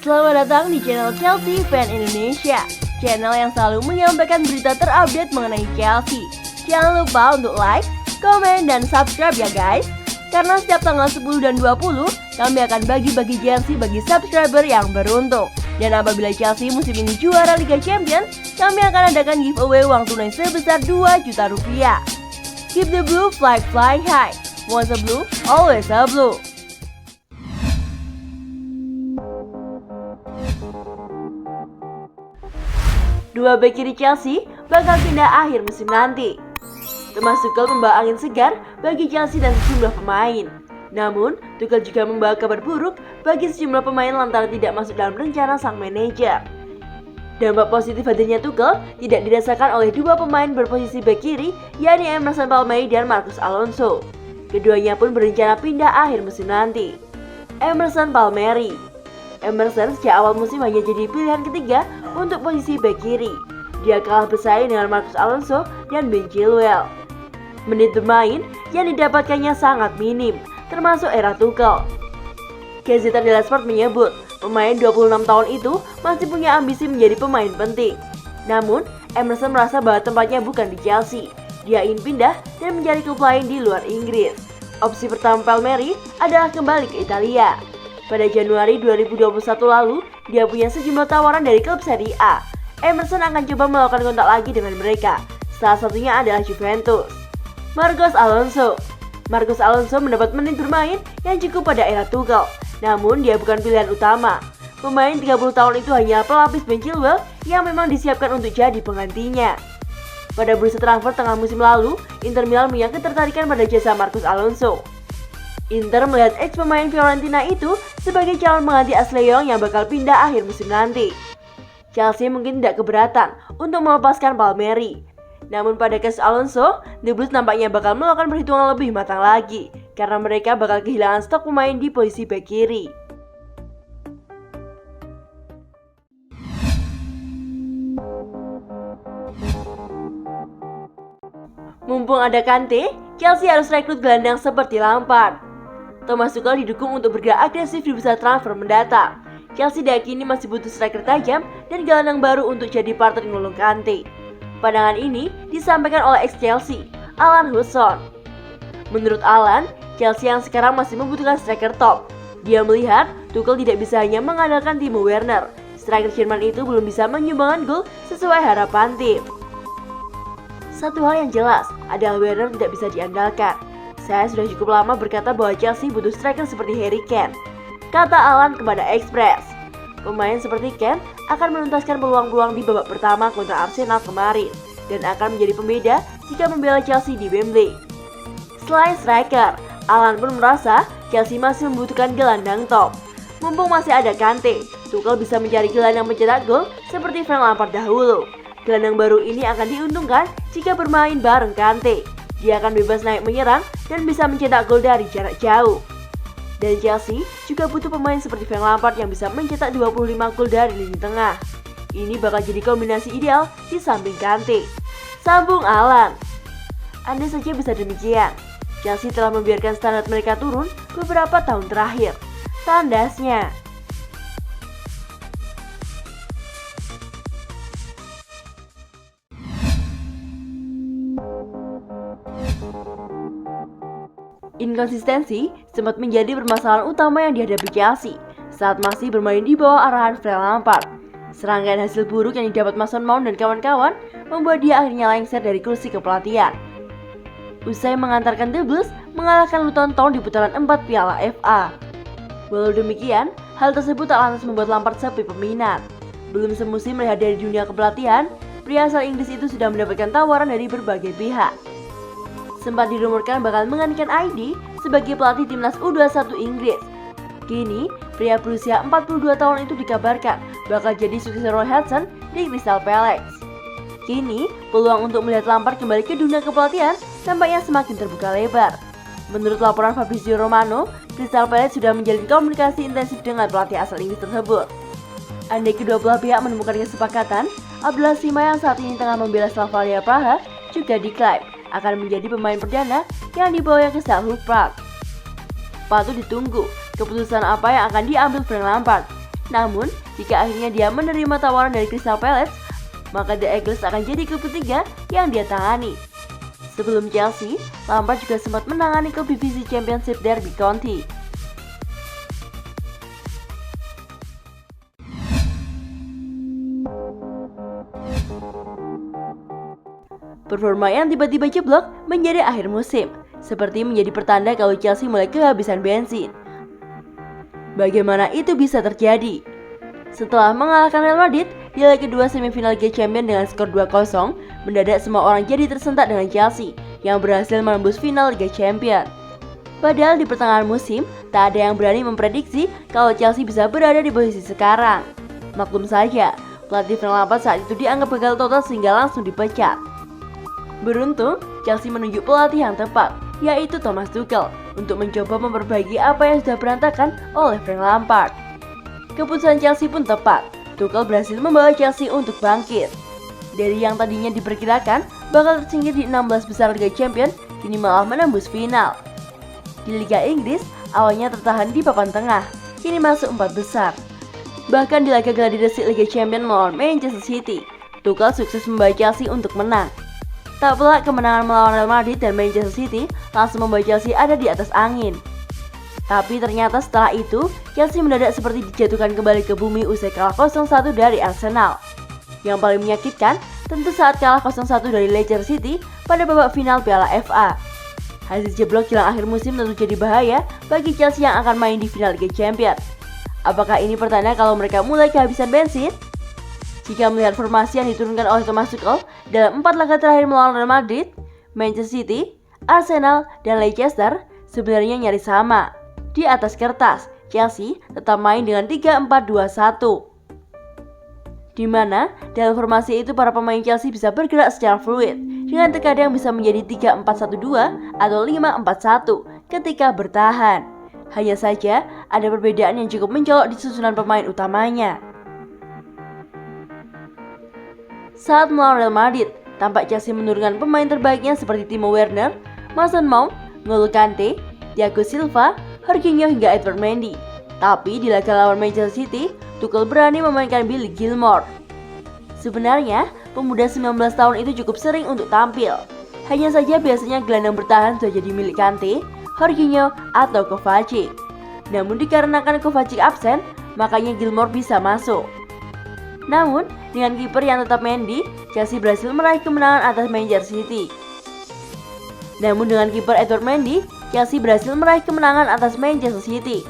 Selamat datang di channel Chelsea Fan Indonesia, channel yang selalu menyampaikan berita terupdate mengenai Chelsea. Jangan lupa untuk like, komen, dan subscribe ya guys. Karena setiap tanggal 10 dan 20, kami akan bagi-bagi jersey bagi subscriber yang beruntung. Dan apabila Chelsea musim ini juara Liga Champions, kami akan adakan giveaway uang tunai sebesar 2 juta rupiah. Keep the blue, fly high. Once a blue, always a blue. Dua bek kiri Chelsea bakal pindah akhir musim nanti. Thomas Tuchel membawa angin segar bagi Chelsea dan sejumlah pemain. Namun, Tuchel juga membawa kabar buruk bagi sejumlah pemain lantaran tidak masuk dalam rencana sang manajer. Dampak positif hadirnya Tuchel tidak dirasakan oleh dua pemain berposisi bek kiri, yakni Emerson Palmieri dan Marcos Alonso. Keduanya pun berencana pindah akhir musim nanti. Emerson sejak awal musim hanya jadi pilihan ketiga untuk posisi bek kiri. Dia kalah bersaing dengan Marcos Alonso dan Ben Chilwell. Menit bermain yang didapatkannya sangat minim, termasuk era Tuchel. Gazzetta dello Sport menyebut, pemain 26 tahun itu masih punya ambisi menjadi pemain penting. Namun, Emerson merasa bahwa tempatnya bukan di Chelsea. Dia ingin pindah dan mencari klub lain di luar Inggris. Opsi pertama Palmieri adalah kembali ke Italia. Pada Januari 2021 lalu, dia punya sejumlah tawaran dari klub Serie A. Emerson akan coba melakukan kontak lagi dengan mereka. Salah satunya adalah Juventus. Marcos Alonso mendapat menit bermain yang cukup pada era Tuchel. Namun dia bukan pilihan utama. Pemain 30 tahun itu hanya pelapis Ben Chilwell yang memang disiapkan untuk jadi penggantinya. Pada bursa transfer tengah musim lalu, Inter Milan punya ketertarikan pada jasa Marcos Alonso. Inter melihat ex pemain Fiorentina itu sebagai calon pengganti Ashley Young yang bakal pindah akhir musim nanti. Chelsea mungkin tidak keberatan untuk melepaskan Palmieri. Namun pada kasus Alonso, The Blues nampaknya bakal melakukan perhitungan lebih matang lagi karena mereka bakal kehilangan stok pemain di posisi bek kiri. Mumpung ada Kante, Chelsea harus rekrut gelandang seperti Lampard. Thomas Tuchel didukung untuk bergerak agresif di bursa transfer mendatang. Chelsea diyakini masih butuh striker tajam dan gelandang baru untuk jadi partner N'Golo Kante. Pandangan ini disampaikan oleh ex-Chelsea, Alan Hudson. Menurut Alan, Chelsea yang sekarang masih membutuhkan striker top. Dia melihat Tuchel tidak bisa hanya mengandalkan Timo Werner. Striker Jerman itu belum bisa menyumbangkan gol sesuai harapan tim. Satu hal yang jelas adalah Werner tidak bisa diandalkan. Saya sudah cukup lama berkata bahwa Chelsea butuh striker seperti Harry Kane, kata Alan kepada Express. Pemain seperti Kane akan menuntaskan peluang-peluang di babak pertama kontra Arsenal kemarin dan akan menjadi pembeda jika membela Chelsea di Wembley. Selain striker, Alan pun merasa Chelsea masih membutuhkan gelandang top. Mumpung masih ada Kante, Tuchel bisa mencari gelandang pencetak gol seperti Frank Lampard dahulu. Gelandang baru ini akan diuntungkan jika bermain bareng Kante. Dia akan bebas naik menyerang dan bisa mencetak gol dari jarak jauh. Dan Chelsea juga butuh pemain seperti Frank Lampard yang bisa mencetak 25 gol dari lini tengah. Ini bakal jadi kombinasi ideal di samping Kante. Sambung Alan. Andai saja bisa demikian, Chelsea telah membiarkan standar mereka turun beberapa tahun terakhir. Tandasnya. Inkonsistensi sempat menjadi permasalahan utama yang dihadapi Chelsea saat masih bermain di bawah arahan Frank Lampard. Serangkaian hasil buruk yang didapat Mason Mount dan kawan-kawan membuat dia akhirnya lengser dari kursi kepelatihan. Usai mengantarkan The Blues mengalahkan Luton Town di putaran 4 Piala FA. Walau demikian, hal tersebut tak lantas membuat Lampard sepi peminat. Belum semusim melihat dari dunia kepelatihan, pria asal Inggris itu sudah mendapatkan tawaran dari berbagai pihak. Sempat dirumorkan bakal menggantikan ID sebagai pelatih timnas U21 Inggris. Kini, pria berusia 42 tahun itu dikabarkan bakal jadi suksesor Roy Hodgson di Crystal Palace. Kini, peluang untuk melihat Lampard kembali ke dunia kepelatihan tampaknya semakin terbuka lebar. Menurut laporan Fabrizio Romano, Crystal Palace sudah menjalin komunikasi intensif dengan pelatih asal Inggris tersebut. Andai kedua belah pihak menemukan kesepakatan, Abdullah Sima yang saat ini tengah membela Slavia Praha juga diklaim akan menjadi pemain perdana yang dibawa ke Selhurst Prague. Patut ditunggu keputusan apa yang akan diambil Frank Lampard. Namun, jika akhirnya dia menerima tawaran dari Crystal Palace, maka The Eagles akan jadi klub ketiga yang dia tangani. Sebelum Chelsea, Lampard juga sempat menangani klub divisi Championship Derby County. Performa yang tiba-tiba jeblok menjadi akhir musim, seperti menjadi pertanda kalau Chelsea mulai kehabisan bensin. Bagaimana itu bisa terjadi? Setelah mengalahkan Real Madrid di leg kedua semifinal Liga Champions dengan skor 2-0, mendadak semua orang jadi tersentak dengan Chelsea yang berhasil menembus final Liga Champions. Padahal di pertengahan musim, tak ada yang berani memprediksi kalau Chelsea bisa berada di posisi sekarang. Maklum saja, pelatih Frank Lampard saat itu dianggap gagal total sehingga langsung dipecat. Beruntung, Chelsea menunjuk pelatih yang tepat, yaitu Thomas Tuchel, untuk mencoba memperbaiki apa yang sudah berantakan oleh Frank Lampard. Keputusan Chelsea pun tepat. Tuchel berhasil membawa Chelsea untuk bangkit. Dari yang tadinya diperkirakan bakal tersingkir di 16 besar Liga Champions, kini malah menembus final. Di Liga Inggris, awalnya tertahan di papan tengah, kini masuk 4 besar. Bahkan di laga gladiresik Liga Champions melawan Manchester City, Tuchel sukses membawa Chelsea untuk menang. Tak pelak kemenangan melawan Real Madrid dan Manchester City langsung membawa Chelsea ada di atas angin. Tapi ternyata setelah itu, Chelsea mendadak seperti dijatuhkan kembali ke bumi usai kalah 0-1 dari Arsenal. Yang paling menyakitkan, tentu saat kalah 0-1 dari Leicester City pada babak final Piala FA. Hasil jeblok jelang akhir musim tentu jadi bahaya bagi Chelsea yang akan main di final Liga Champions. Apakah ini pertanda kalau mereka mulai kehabisan bensin? Jika melihat formasi yang diturunkan oleh Thomas Tuchel dalam 4 laga terakhir melawan Real Madrid, Manchester City, Arsenal, dan Leicester sebenarnya nyaris sama. Di atas kertas, Chelsea tetap main dengan 3-4-2-1. Di mana dalam formasi itu para pemain Chelsea bisa bergerak secara fluid dengan terkadang bisa menjadi 3-4-1-2 atau 5-4-1 ketika bertahan. Hanya saja ada perbedaan yang cukup mencolok di susunan pemain utamanya. Saat melawan Real Madrid, tampak Chelsea menurunkan pemain terbaiknya seperti Timo Werner, Mason Mount, N'Golo Kante, Thiago Silva, Jorginho hingga Edward Mendy. Tapi di laga lawan Manchester City, Tuchel berani memainkan Billy Gilmour. Sebenarnya, pemuda 19 tahun itu cukup sering untuk tampil. Hanya saja biasanya gelandang bertahan sudah jadi milik Kante, Jorginho, atau Kovacic. Namun dikarenakan Kovacic absen, makanya Gilmour bisa masuk. Namun, dengan kiper yang tetap Mendy, Chelsea berhasil meraih kemenangan atas Manchester City. Namun dengan kiper Edward Mendy, Chelsea berhasil meraih kemenangan atas Manchester City.